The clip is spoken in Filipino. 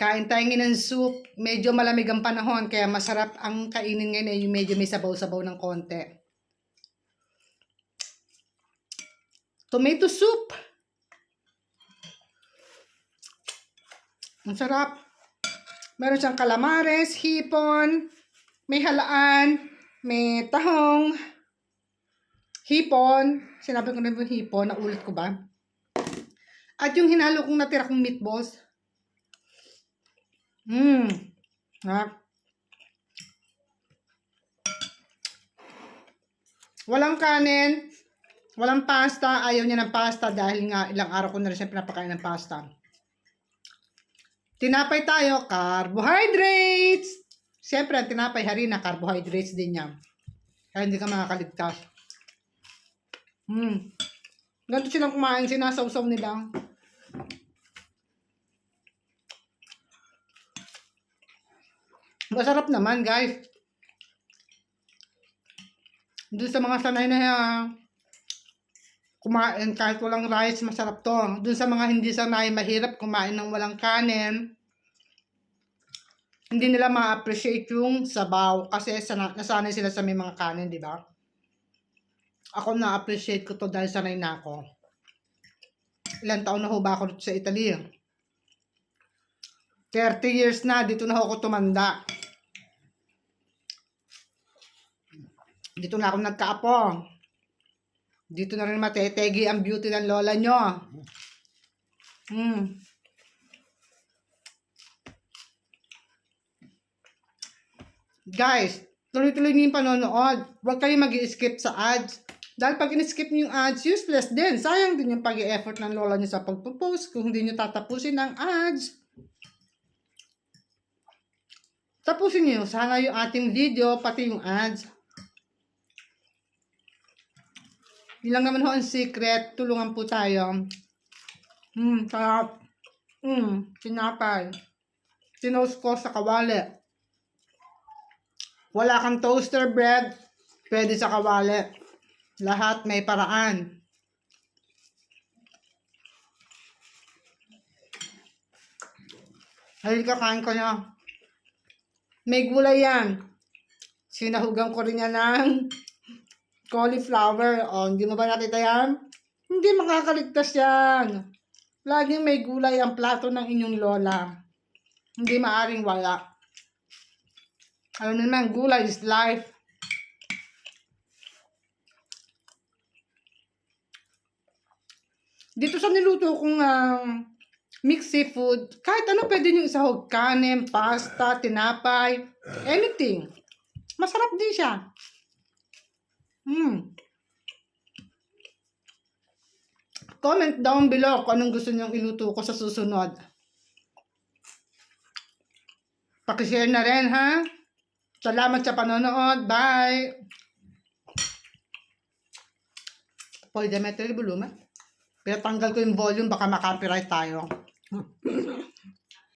Kain tayo ng soup. Medyo malamig ang panahon, kaya masarap ang kainin ngayon yung medyo may sabaw-sabaw ng konti. Tomato soup. Ang sarap. Meron siyang calamares, hipon, may halaan, may tahong, hipon. Sinabi ko na yung hipon, naulit ko ba? At yung hinalo kong natira kong meatballs. Walang kanin, walang pasta. Ayaw niya ng pasta dahil nga ilang araw ko na rin siya pinapakain ng pasta. Tinapay tayo, carbohydrates. Siyempre, ang tinapay harina, carbohydrates din yan. Kaya hindi ka makakaligtas. Ganito silang kumain, sinasawsaw nila. Masarap naman, guys. Doon sa mga sanay na kumain kahit walang rice, masarap to. Doon sa mga hindi sanay, mahirap kumain ng walang kanin. Hindi nila ma-appreciate yung sabaw kasi nasanay sila sa may mga kanin, di ba? Ako na-appreciate ko to dahil sanay na ako. Ilang taon na ho ba ako sa Italy? 30 years na, dito na ako tumanda. Dito na ako nagkaapo. Dito na rin matetegi ang beauty ng lola nyo. Guys, tuloy-tuloy niyo yung panonood. Huwag kayo mag-i-skip sa ads. Dahil pag in-skip niyo yung ads, useless din. Sayang din yung pag-i-effort ng lola nyo sa pagpo-post kung hindi nyo tatapusin ang ads. Tapusin niyo sana yung ating video, pati yung ads. Yun lang naman ho ang secret. Tulungan po tayo. Sarap. Sinapay. Tinost ko sa kawali. Wala kang toaster bread, pwede sa kawali. Lahat may paraan. Halika, kain ko na. May gulay yan. Sinahugan ko rin yan ng cauliflower. O, hindi mo ba nakita yan? Hindi makakaligtas yan. Laging may gulay ang plato ng inyong lola. Hindi maaring wala. Ano naman, gulay is life. Dito sa niluto kong mixed seafood, kahit ano pwede nyo isahog. Kanin, pasta, tinapay, anything. Masarap din siya. Comment down below kung anong gusto nyong iluto ko sa susunod. Pakishare na rin, ha? Salamat sa panonood. Bye! Pwede metro yung volume. Pero tanggal ko yung volume, baka makapiright tayo.